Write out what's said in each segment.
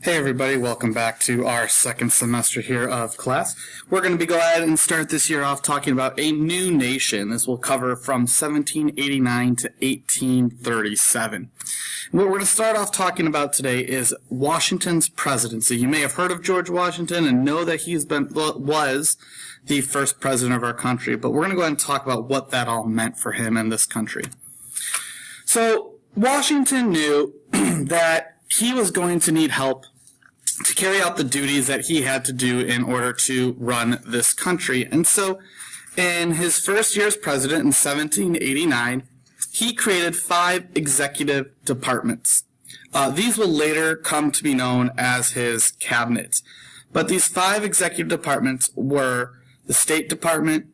Hey everybody, welcome back to our second semester here of class. We're going to be glad and start this year off talking about a new nation. This will cover from 1789 to 1837. What we're going to start off talking about today is Washington's presidency. You may have heard of George Washington and know that was the first president of our country, but we're going to go ahead and talk about what that all meant for him and this country. So Washington knew that he was going to need help to carry out the duties that he had to do in order to run this country. And so in his first year as president in 1789, he created 5 executive departments. These will later come to be known as his cabinet. But these 5 executive departments were the State Department,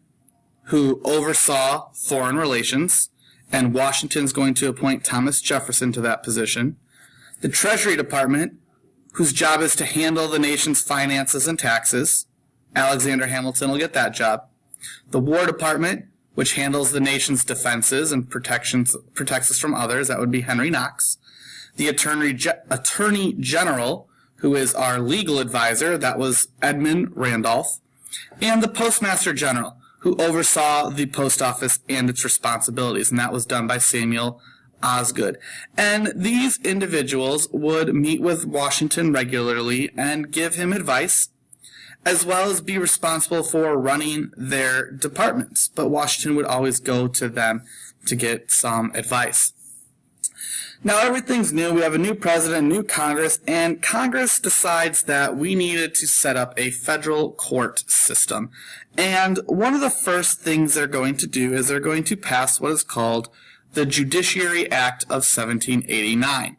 who oversaw foreign relations, and Washington's going to appoint Thomas Jefferson to that position. The Treasury Department, whose job is to handle the nation's finances and taxes. Alexander Hamilton will get that job. The War Department, which handles the nation's defenses and protects us from others. That would be Henry Knox. The Attorney General, who is our legal advisor. That was Edmund Randolph. And the Postmaster General, who oversaw the post office and its responsibilities. And that was done by Samuel Osgood. And these individuals would meet with Washington regularly and give him advice, as well as be responsible for running their departments. But Washington would always go to them to get some advice. Now everything's new. We have a new president, new Congress, and Congress decides that we needed to set up a federal court system. And one of the first things they're going to do is they're going to pass what is called the Judiciary Act of 1789.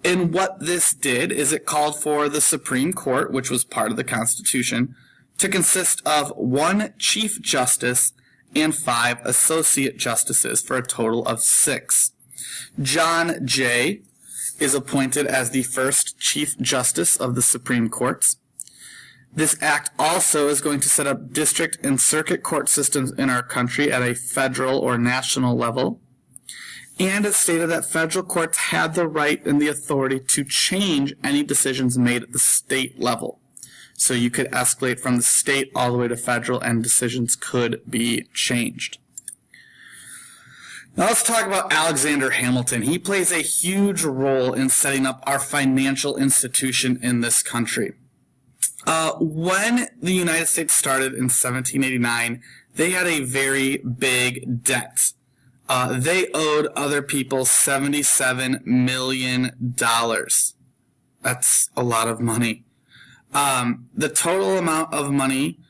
And what this did is it called for the Supreme Court, which was part of the Constitution, to consist of 1 Chief Justice and 5 Associate Justices for a total of 6. John Jay is appointed as the first Chief Justice of the Supreme Courts. This act also is going to set up district and circuit court systems in our country at a federal or national level. And it stated that federal courts had the right and the authority to change any decisions made at the state level. So you could escalate from the state all the way to federal, and decisions could be changed. Now let's talk about Alexander Hamilton. He plays a huge role in setting up our financial institution in this country. When the United States started in 1789, they had a very big debt. They owed other people $77 million. That's a lot of money. The total amount of money,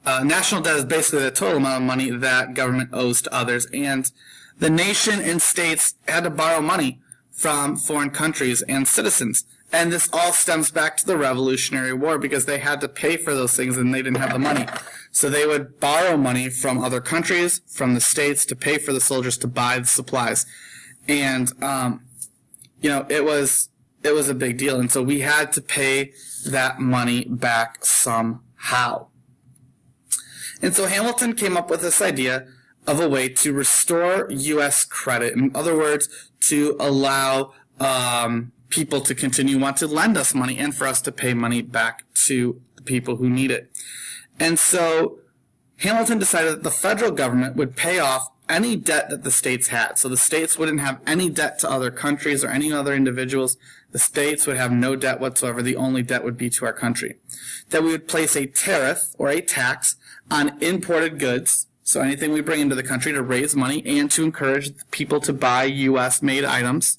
national debt is basically the total amount of money that government owes to others. And the nation and states had to borrow money from foreign countries and citizens. And this all stems back to the Revolutionary War, because they had to pay for those things and they didn't have the money. So they would borrow money from other countries, from the states, to pay for the soldiers to buy the supplies. And, it was a big deal. And so we had to pay that money back somehow. And so Hamilton came up with this idea of a way to restore U.S. credit. In other words, to allow people to want to lend us money and for us to pay money back to the people who need it. And so Hamilton decided that the federal government would pay off any debt that the states had. So the states wouldn't have any debt to other countries or any other individuals. The states would have no debt whatsoever. The only debt would be to our country. That we would place a tariff or a tax on imported goods, so anything we bring into the country, to raise money and to encourage people to buy U.S.-made items.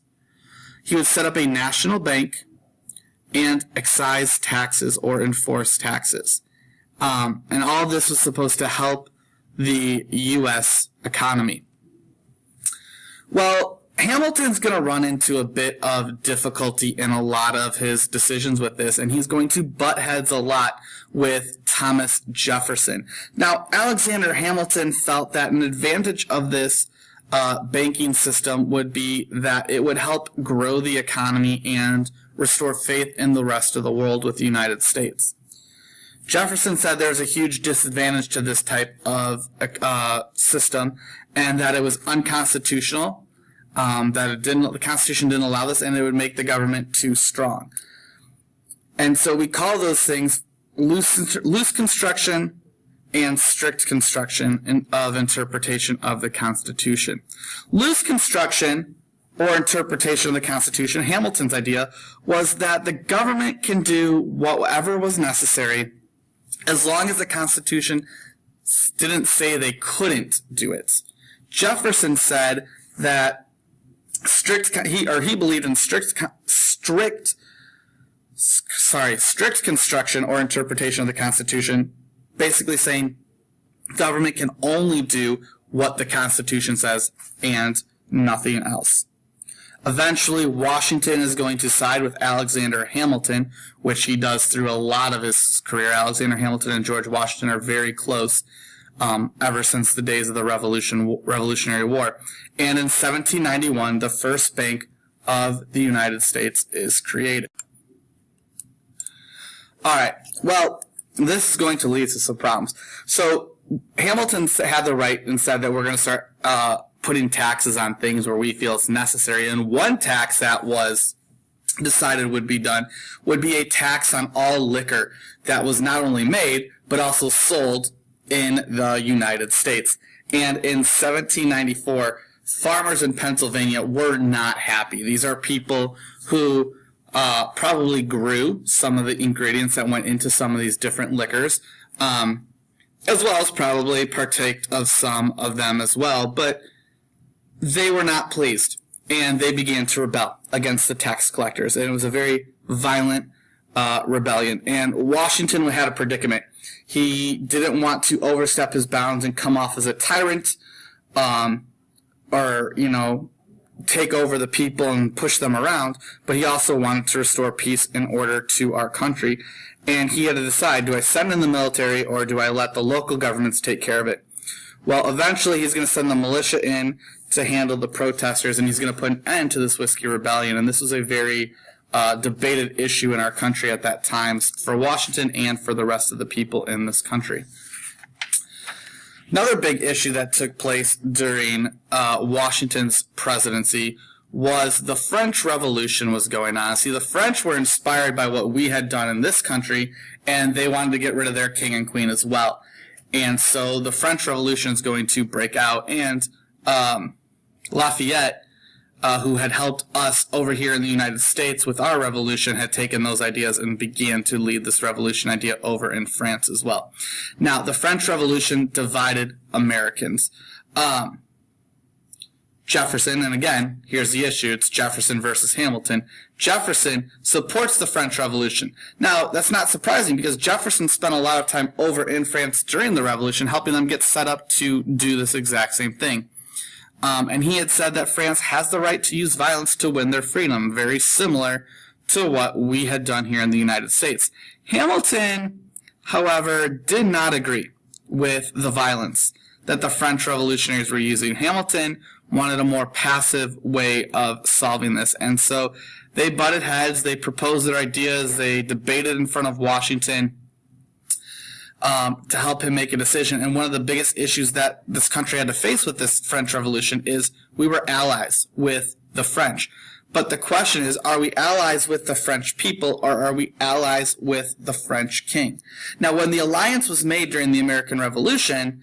He would set up a national bank and excise taxes or enforce taxes. And all this was supposed to help the U.S. economy. Well, Hamilton's going to run into a bit of difficulty in a lot of his decisions with this, and he's going to butt heads a lot with Thomas Jefferson. Now, Alexander Hamilton felt that an advantage of this banking system would be that it would help grow the economy and restore faith in the rest of the world with the United States. Jefferson said there's a huge disadvantage to this type of system, and that it was unconstitutional, that the Constitution didn't allow this, and it would make the government too strong. And so we call those things loose construction and strict construction of interpretation of the Constitution. Loose construction or interpretation of the Constitution, Hamilton's idea, was that the government can do whatever was necessary as long as the Constitution didn't say they couldn't do it. Jefferson said that he believed in strict construction or interpretation of the Constitution, basically saying government can only do what the Constitution says and nothing else. Eventually, Washington is going to side with Alexander Hamilton, which he does through a lot of his career. Alexander Hamilton and George Washington are very close ever since the days of the Revolutionary War. And in 1791, the first bank of the United States is created. All right, well, this is going to lead to some problems. So Hamilton had the right and said that we're going to start putting taxes on things where we feel it's necessary. And one tax that was decided would be done would be a tax on all liquor that was not only made, but also sold in the United States. And in 1794, farmers in Pennsylvania were not happy. These are people who probably grew some of the ingredients that went into some of these different liquors, as well as probably partaked of some of them as well. But they were not pleased, and they began to rebel against the tax collectors. And it was a very violent rebellion. And Washington had a predicament. He didn't want to overstep his bounds and come off as a tyrant, or, take over the people and push them around, but he also wanted to restore peace and order to our country. And he had to decide, do I send in the military or do I let the local governments take care of it? Well, eventually he's going to send the militia in to handle the protesters, and he's going to put an end to this Whiskey Rebellion. And this was a very debated issue in our country at that time for Washington and for the rest of the people in this country. Another big issue that took place during Washington's presidency was the French Revolution was going on. See, the French were inspired by what we had done in this country, and they wanted to get rid of their king and queen as well. And so the French Revolution is going to break out, and Lafayette, who had helped us over here in the United States with our revolution, had taken those ideas and began to lead this revolution idea over in France as well. Now, the French Revolution divided Americans. Jefferson, and again, here's the issue, it's Jefferson versus Hamilton. Jefferson supports the French Revolution. Now, that's not surprising because Jefferson spent a lot of time over in France during the Revolution helping them get set up to do this exact same thing. And he had said that France has the right to use violence to win their freedom, very similar to what we had done here in the United States. Hamilton, however, did not agree with the violence that the French revolutionaries were using. Hamilton wanted a more passive way of solving this, and so they butted heads, they proposed their ideas, they debated in front of Washington to help him make a decision. And one of the biggest issues that this country had to face with this French Revolution is we were allies with the French. But the question is, are we allies with the French people or are we allies with the French king? Now, when the alliance was made during the American Revolution,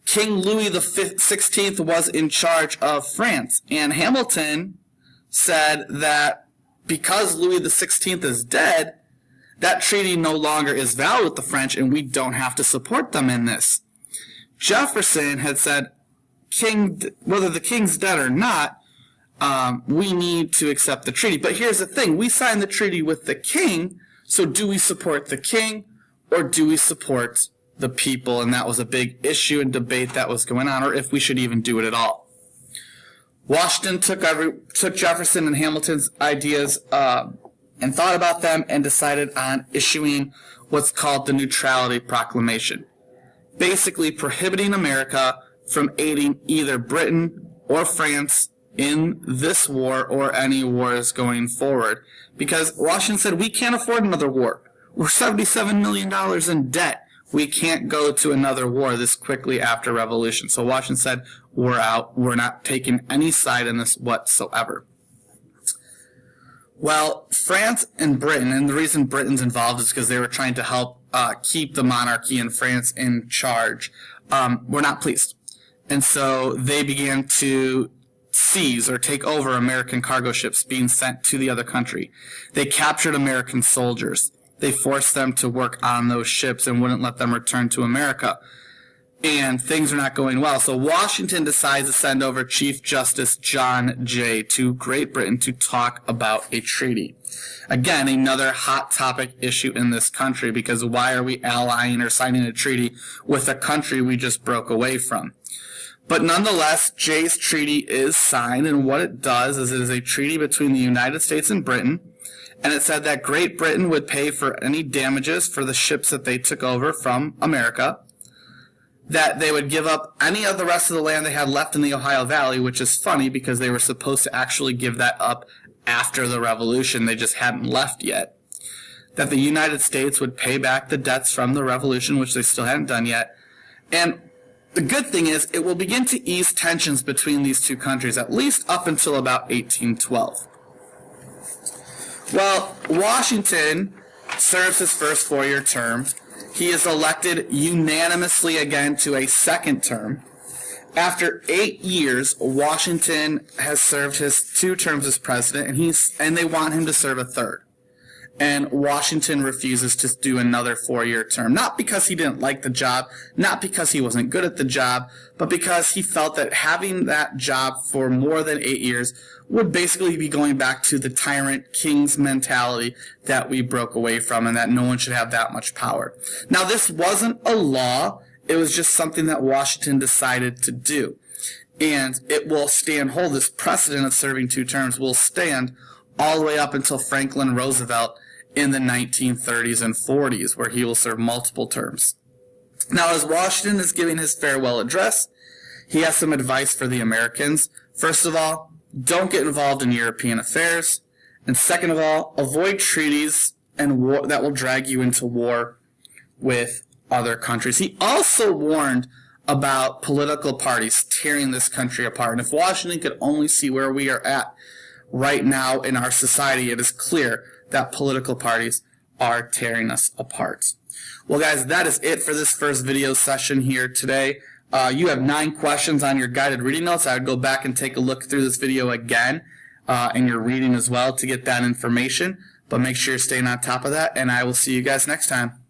King Louis XVI was in charge of France. And Hamilton said that because Louis XVI is dead, that treaty no longer is valid with the French, and we don't have to support them in this. Jefferson had said, whether the king's dead or not, we need to accept the treaty. But here's the thing. We signed the treaty with the king, so do we support the king, or do we support the people? And that was a big issue and debate that was going on, or if we should even do it at all. Washington took Jefferson and Hamilton's ideas and thought about them and decided on issuing what's called the Neutrality Proclamation, basically prohibiting America from aiding either Britain or France in this war or any wars going forward. Because Washington said, we can't afford another war. We're $77 million in debt. We can't go to another war this quickly after revolution. So Washington said, we're out. We're not taking any side in this whatsoever. Well, France and Britain, and the reason Britain's involved is because they were trying to help keep the monarchy in France in charge, were not pleased. And so they began to seize or take over American cargo ships being sent to the other country. They captured American soldiers. They forced them to work on those ships and wouldn't let them return to America. And things are not going well. So Washington decides to send over Chief Justice John Jay to Great Britain to talk about a treaty. Again, another hot topic issue in this country, because why are we allying or signing a treaty with a country we just broke away from? But nonetheless, Jay's treaty is signed, and what it does is it is a treaty between the United States and Britain, and it said that Great Britain would pay for any damages for the ships that they took over from America, that they would give up any of the rest of the land they had left in the Ohio Valley, which is funny because they were supposed to actually give that up after the Revolution. They just hadn't left yet. That the United States would pay back the debts from the Revolution, which they still hadn't done yet. And the good thing is it will begin to ease tensions between these two countries, at least up until about 1812. Well, Washington serves his first 4-year term. He is elected unanimously again to a second term. After 8 years, Washington has served his 2 terms as president, and they want him to serve a third. And Washington refuses to do another 4-year term, not because he didn't like the job, not because he wasn't good at the job, but because he felt that having that job for more than 8 years would basically be going back to the tyrant king's mentality that we broke away from, and that no one should have that much power. Now, this wasn't a law. It was just something that Washington decided to do. And it will hold, this precedent of serving 2 terms will stand all the way up until Franklin Roosevelt in the 1930s and 40s, where he will serve multiple terms. Now, as Washington is giving his farewell address, he has some advice for the Americans. First of all, don't get involved in European affairs. And second of all, avoid treaties and war that will drag you into war with other countries. He also warned about political parties tearing this country apart. And if Washington could only see where we are at right now in our society, it is clear that political parties are tearing us apart. Well, guys, that is it for this first video session here today. You have 9 questions on your guided reading notes. I would go back and take a look through this video again in your reading as well to get that information. But make sure you're staying on top of that, and I will see you guys next time.